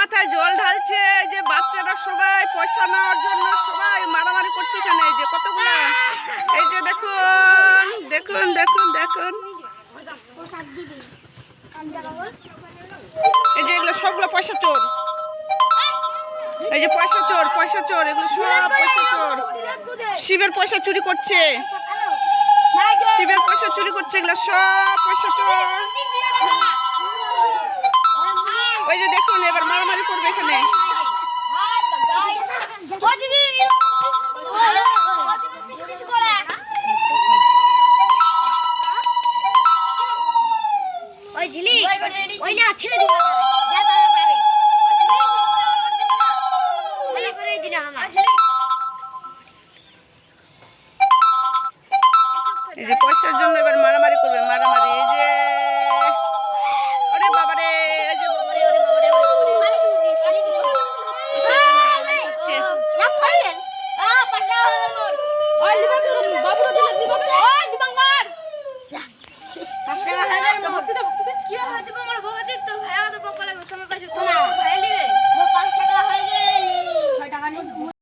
মাথায় জল ঢালছে। এই যে বাচ্চারা সবাই পয়সা নেওয়ার জন্য সবাই মারামারি করছে এখানে। এই যে কতগুলা, এই যে দেখুন দেখুন দেখুন দেখুন, এই যে এগুলো সবগুলো পয়সা চোর। এই যে পয়সা চোর, পয়সা চোর, এগুলো সব পয়সা চোর। শিবের পয়সা চুরি করছে, শিবের পয়সা চুরি করছে, এগুলো সব পয়সা চোর। ওই যে দেখুন এবার মারামারি করবে এখানে। ওই ঝিলি ওই না ছেড়ে দিও এই যে পয়সার জন্য এবার মারামারি করবে, মারামারি। এই যে